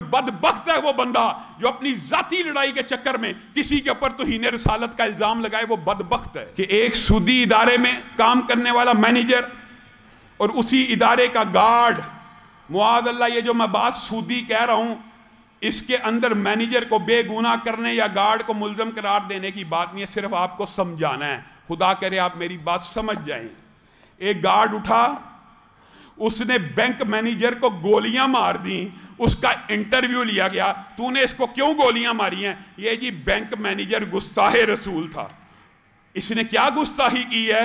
बदबख्त है वो बंदा जो अपनी जाती लड़ाई के चक्कर में किसी के ऊपर तौहीन रिसालत का इल्जाम लगाए। वो बदबख्त है कि एक सूदी इदारे में काम करने वाला मैनेजर और उसी इदारे का गार्ड, मुआज़ अल्लाह, ये जो मैं बात सूदी कह रहा हूं इसके अंदर मैनेजर को बेगुनाह करने या गार्ड को मुल्ज़म करार देने की बात नहीं है, सिर्फ आपको समझाना है। खुदा करे आप मेरी बात समझ जाएं। एक गार्ड उठा, उसने बैंक मैनेजर को गोलियां मार दी, उसका इंटरव्यू लिया गया, तूने इसको क्यों गोलियां मारी हैं? ये जी बैंक मैनेजर गुस्ताहे रसूल था। इसने क्या गुस्ताही की है?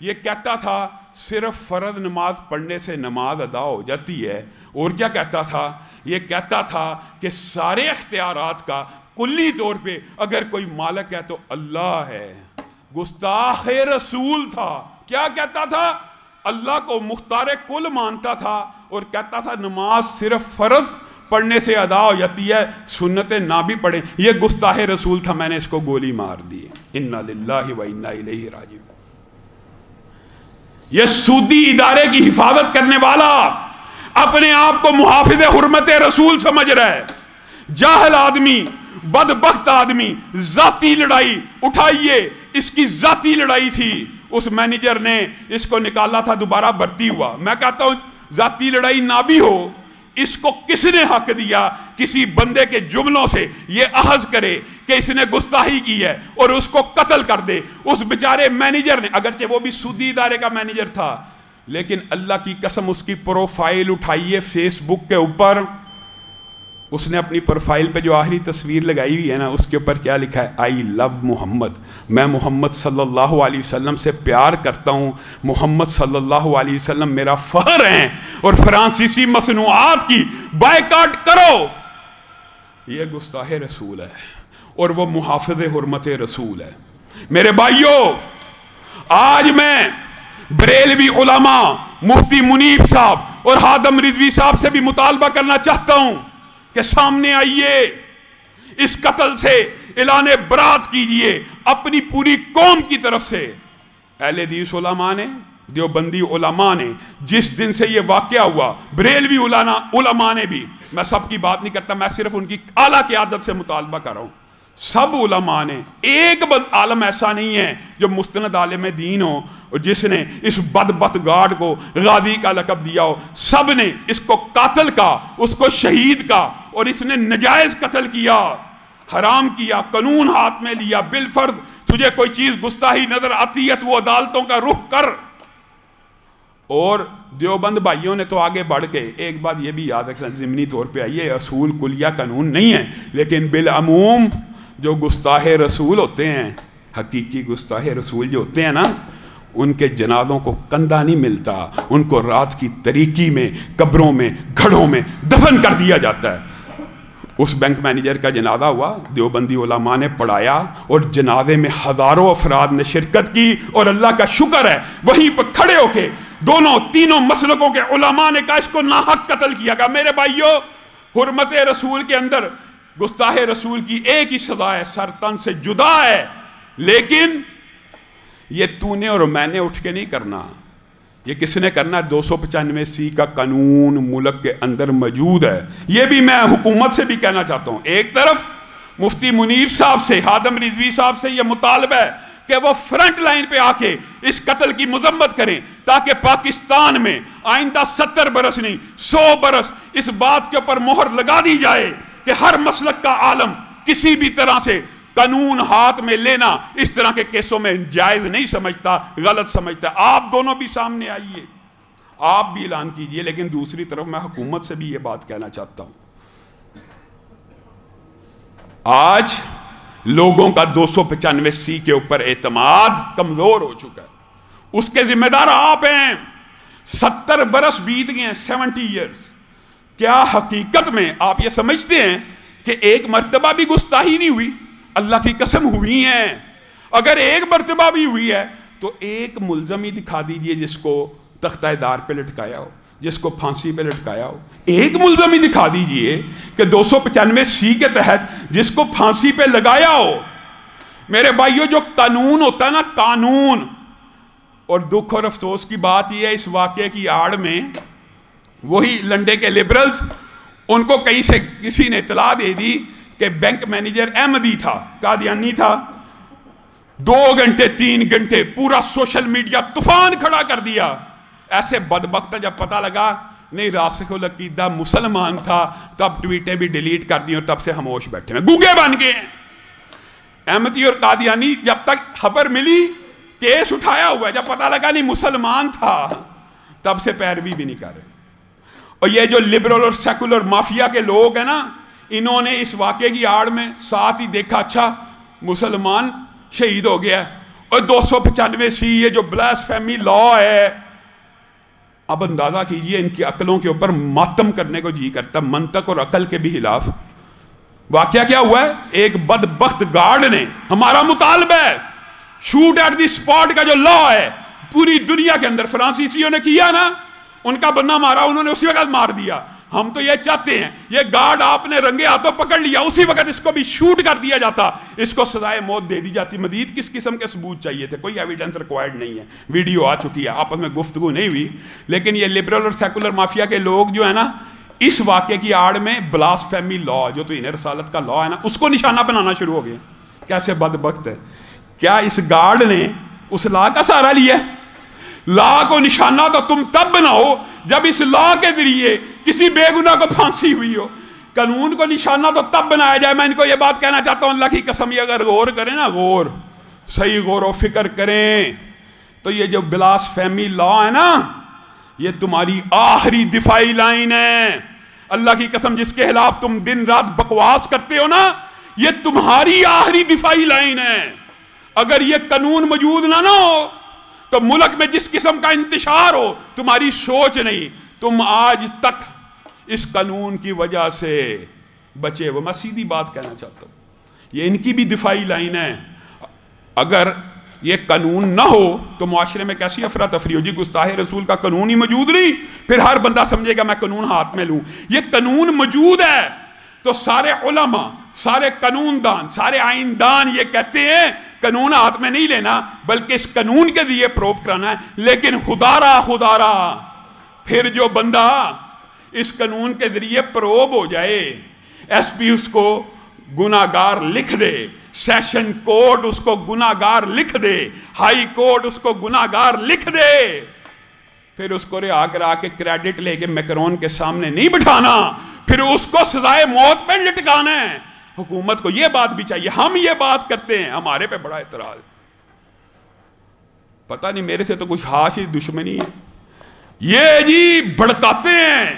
ये कहता था सिर्फ फर्ज नमाज पढ़ने से नमाज अदा हो जाती है। और क्या कहता था? ये कहता था कि सारे इख्तियारात का कुल्ली तौर पे अगर कोई मालिक है तो अल्लाह है। गुस्ताहे रसूल था। क्या कहता था? अल्लाह को मुख्तार कुल मानता था और कहता था नमाज सिर्फ फर्ज पढ़ने से अदा हो जाती है, सुन्नतें ना भी पढ़े। ये गुस्ताहे रसूल था, मैंने इसको गोली मार दी। इन्ना लिल्लाहि व इन्ना इलैहि राजिऊन। ये सूदी इदारे की हिफाजत करने वाला अपने आप को मुहाफिज हुर्मत रसूल समझ रहा है। जाहिल आदमी, बदबख्त आदमी, जाती लड़ाई उठाइए, इसकी जाती लड़ाई थी। उस मैनेजर ने इसको निकाला था, दोबारा भर्ती हुआ। मैं कहता हूं जाती लड़ाई ना भी हो, इसको किसने हक दिया किसी बंदे के जुमलों से ये अहज करे कि इसने गुस्ताही की है और उसको कत्ल कर दे? उस बेचारे मैनेजर ने, अगरचे वो भी सूदी इदारे का मैनेजर था, लेकिन अल्लाह की कसम उसकी प्रोफाइल उठाइए फेसबुक के ऊपर, उसने अपनी प्रोफाइल पे जो आखिरी तस्वीर लगाई हुई है ना, उसके ऊपर क्या लिखा है? I love Mohammed. मैं मोहम्मद सल्लल्लाहु अलैहि वसल्लम से प्यार करता हूँ, मोहम्मद सल्लल्लाहु अलैहि वसल्लम मेरा फख्र हैं और फ्रांसीसी मसनूआत की बायकाट करो। ये गुस्ताहे रसूल है और वो मुहाफिज हुर्मत रसूल है। मेरे भाइयों, आज मैं बरेलवी उलमा मुफ्ती मुनीब साहब और हादम रिजवी साहब से भी मुतालबा करना चाहता हूं कि सामने आइए, इस कत्ल से ऐलाने बरात कीजिए अपनी पूरी कौम की तरफ से। अहले हदीस उलमा ने, देवबंदी उलमा ने, जिस दिन से ये वाक़या हुआ, बरेलवी उलमा ने भी, मैं सबकी बात नहीं करता, मैं सिर्फ उनकी आला की आदत से मुतालबा कर रहा हूं। सब उलमा ने, एक आलम ऐसा नहीं है जो मुस्तनद आलिम दीन हो और जिसने इस बदबख्त गार्ड को गाजी का लक़ब दिया हो। सब ने इसको कातिल का, उसको शहीद का, और इसने नजायज कत्ल किया, हराम किया, कानून हाथ में लिया। बिलफर्ज तुझे कोई चीज गुस्ताही नजर आती है तो वो अदालतों का रुख कर। और देवबंद भाइयों ने तो आगे बढ़ के एक बात ये भी याद रखना ज़िमनी तौर पे, ये असूल कुलिया कानून नहीं है, लेकिन बिलअमूम जो गुस्ताहे रसूल होते हैं, हकीकी गुस्ताहे रसूल जो होते हैं ना, उनके जनाजों को कंधा नहीं मिलता, उनको रात की तरीकी में, कब्रों में, घड़ों में दफन कर दिया जाता है। उस बैंक मैनेजर का जनाजा हुआ, देवबंदी उलमा ने पढ़ाया और जनाजे में हजारों अफराद ने शिरकत की। और अल्लाह का शुक्र है वहीं पर खड़े होके दोनों तीनों मसलकों के उलमा ने कहा इसको नाहक कत्ल किया गया। मेरे भाइयों, हुर्मत रसूल के अंदर गुस्ताहे रसूल की एक ही सजा है, सरतन से जुदा है। लेकिन ये तूने और मैंने उठ के नहीं करना, ये किसने करना? 295C का कानून मुल्क के अंदर मौजूद है। ये भी मैं हुकूमत से भी कहना चाहता हूं। एक तरफ मुफ्ती मुनीब साहब से, हादम रिजवी साहब से यह मुतालबा है कि वो फ्रंट लाइन पे आके इस कत्ल की मजम्मत करें, ताकि पाकिस्तान में आइंदा 70 बरस नहीं 100 बरस इस बात के ऊपर मोहर लगा दी जाए कि हर मसलक का आलम किसी भी तरह से कानून हाथ में लेना इस तरह के केसों में जायज नहीं समझता, गलत समझता। आप दोनों भी सामने आइए, आप भी ऐलान कीजिए। लेकिन दूसरी तरफ मैं हुकूमत से भी ये बात कहना चाहता हूं, आज लोगों का 295C के ऊपर एतमाद कमजोर हो चुका है। उसके जिम्मेदार आप हैं। 70 बरस बीत गए हैं, 70 ईयर्स। क्या हकीकत में आप ये समझते हैं कि एक मर्तबा भी गुस्ताही नहीं हुई? अल्लाह की कसम हुई है। अगर एक मर्तबा भी हुई है तो एक मुल्ज़म ही दिखा दीजिए जिसको तख्तादार पे लटकाया हो, जिसको फांसी पे लटकाया हो। एक मुल्ज़म ही दिखा दीजिए कि 295C के तहत जिसको फांसी पे लगाया हो। मेरे भाइयों, जो कानून होता है ना, कानून, और दुख और अफसोस की बात यह है इस वाक़े की आड़ में वही लंडे के लिबरल्स ان کو کہیں سے کسی نے اطلاع دے دی کہ بینک مینیجر احمدی تھا، قادیانی تھا، 2 گھنٹے 3 گھنٹے پورا سوشل میڈیا طوفان کھڑا کر دیا. ایسے بدبخت جب پتہ لگا نہیں راسخ العقیدہ مسلمان تھا، تب ٹویٹیں بھی ڈیلیٹ کر دی اور تب سے خاموش بیٹھے ہیں، گوگے بن گئے ہیں. احمدی اور قادیانی جب تک خبر ملی کیس اٹھایا ہوا ہے، جب پتہ لگا نہیں مسلمان تھا تب سے پیروی بھی نہیں کر رہے. اور یہ جو لبرل اور سیکولر مافیا کے لوگ ہیں نا، انہوں نے اس واقعے کی آڑ میں ساتھ ہی دیکھا اچھا مسلمان شہید ہو گیا اور 295 یہ جو بلاسفیمی لا ہے. اب اندازہ کیجئے ان کی عقلوں کے اوپر ماتم کرنے کو جی کرتا، منطق اور عقل کے بھی خلاف. واقعہ کیا ہوا ہے؟ ایک بدبخت گارڈ نے، ہمارا مطالبہ ہے شوٹ ایٹ دی سپاٹ کا جو لا ہے پوری دنیا کے اندر فرانسیسیوں نے کیا نا، ان کا بندہ مارا، انہوں نے اسی وقت مار دیا. ہم تو یہ چاہتے ہیں یہ گارڈ آپ نے رنگے ہاتھوں پکڑ لیا، اسی وقت اس کو بھی شوٹ کر دیا جاتا، اس کو سزائے موت دے دی جاتی. مزید کس قسم کے ثبوت چاہیے تھے؟ کوئی ایویڈنس ریکوائرڈ نہیں ہے، ویڈیو آ چکی ہے، آپس میں گفتگو نہیں ہوئی. لیکن یہ لبرل اور سیکولر مافیا کے لوگ جو ہے نا، اس واقعے کی آڑ میں بلاسفیمی لا جو توہین رسالت کا لا ہے نا، اس کو نشانہ بنانا شروع ہو گئے. کیسے بدبخت ہے! کیا اس گارڈ نے اس لا کا سہارا لیا ہے؟ لا کو نشانہ تو تم تب بناؤ جب اس لا کے ذریعے کسی بے گناہ کو پھانسی ہوئی ہو. قانون کو نشانہ تو تب بنایا جائے. میں ان کو یہ بات کہنا چاہتا ہوں، اللہ کی قسم یہ اگر غور کریں نا، صحیح غور و فکر کریں، تو یہ جو بلاسفیمی لا ہے نا، یہ تمہاری آخری دفاعی لائن ہے. اللہ کی قسم جس کے خلاف تم دن رات بکواس کرتے ہو نا، یہ تمہاری آخری دفاعی لائن ہے. اگر یہ قانون موجود نہ ہو تو ملک میں جس قسم کا انتشار ہو، تمہاری سوچ نہیں. تم آج تک اس قانون کی وجہ سے بچے ہوئے. میں سیدھی بات کہنا چاہتا ہوں، یہ ان کی بھی دفاعی لائن ہے. اگر یہ قانون نہ ہو تو معاشرے میں کیسی افراتفری ہو؟ جی گستاخ رسول کا قانون ہی موجود نہیں، پھر ہر بندہ سمجھے گا میں قانون ہاتھ میں لوں. یہ قانون موجود ہے تو سارے علماء، سارے قانون دان، سارے آئین دان یہ کہتے ہیں قانون ہاتھ میں نہیں لینا بلکہ اس قانون کے ذریعے پروب کرانا ہے. لیکن خدا را پھر جو بندہ اس قانون کے ذریعے پروب ہو جائے، ایس پی اس کو گناہگار لکھ دے، سیشن کورٹ اس کو گناہگار لکھ دے، ہائی کورٹ اس کو گناہگار لکھ دے، پھر اس کو رہا کرا کے کریڈٹ لے کے میکرون کے سامنے نہیں بٹھانا، پھر اس کو سزائے موت پہ لٹکانا ہے. حکومت کو یہ بات بھی چاہیے. ہم یہ بات کرتے ہیں، ہمارے پہ بڑا اعتراض. پتہ نہیں میرے سے تو کچھ خاص ہی دشمنی ہے. یہ جی بھڑکاتے ہیں،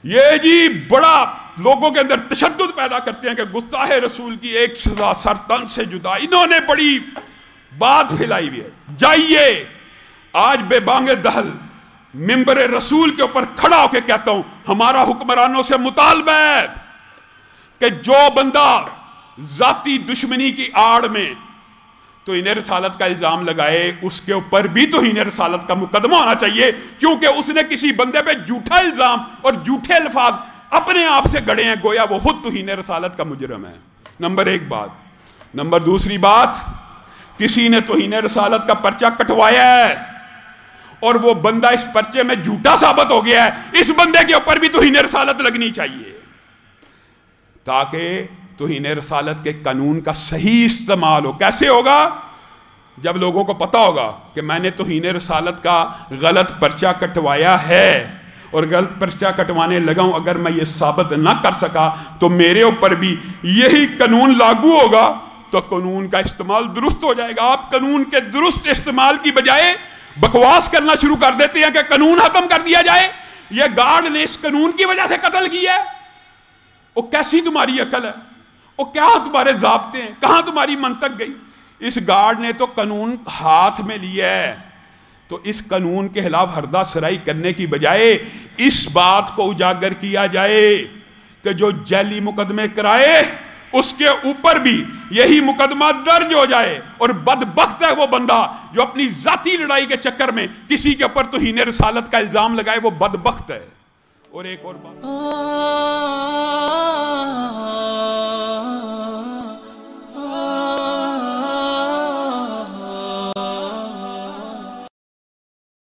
یہ جی بڑا لوگوں کے اندر تشدد پیدا کرتے ہیں کہ گستاخ رسول کی ایک سزا سر تن سے جدا. انہوں نے بڑی بات پھیلائی ہوئی ہے. جائیے آج بے بانگ دہل منبر رسول کے اوپر کھڑا ہو کے کہتا ہوں، ہمارا حکمرانوں سے مطالبہ ہے کہ جو بندہ ذاتی دشمنی کی آڑ میں توہین رسالت کا الزام لگائے، اس کے اوپر بھی توہین رسالت کا مقدمہ ہونا چاہیے، کیونکہ اس نے کسی بندے پہ جھوٹا الزام اور جھوٹے الفاظ اپنے آپ سے گڑے ہیں، گویا وہ خود توہین رسالت کا مجرم ہے. نمبر 1 بات. نمبر 2 بات، کسی نے توہین رسالت کا پرچہ کٹوایا ہے اور وہ بندہ اس پرچے میں جھوٹا ثابت ہو گیا ہے، اس بندے کے اوپر بھی توہین رسالت لگنی چاہیے، تاکہ توہین رسالت کے قانون کا صحیح استعمال ہو. کیسے ہوگا؟ جب لوگوں کو پتا ہوگا کہ میں نے توہین رسالت کا غلط پرچہ کٹوایا ہے اور غلط پرچہ کٹوانے لگا ہوں، اگر میں یہ ثابت نہ کر سکا تو میرے اوپر بھی یہی قانون لاگو ہوگا، تو قانون کا استعمال درست ہو جائے گا. آپ قانون کے درست استعمال کی بجائے بکواس کرنا شروع کر دیتے ہیں کہ قانون ختم کر دیا جائے. یہ گارڈ نے اس قانون کی وجہ سے قتل کیا ہے. وہ کیسی تمہاری عقل ہے؟ وہ کیا تمہارے ضابطے ہیں؟ کہاں تمہاری منطق گئی؟ اس گارڈ نے تو قانون ہاتھ میں لیا ہے، تو اس قانون کے خلاف ہردہ سرائی کرنے کی بجائے اس بات کو اجاگر کیا جائے کہ جو جعلی مقدمے کرائے اس کے اوپر بھی یہی مقدمہ درج ہو جائے. اور بدبخت ہے وہ بندہ جو اپنی ذاتی لڑائی کے چکر میں کسی کے اوپر توہین رسالت کا الزام لگائے، وہ بدبخت ہے. اور ایک اور بات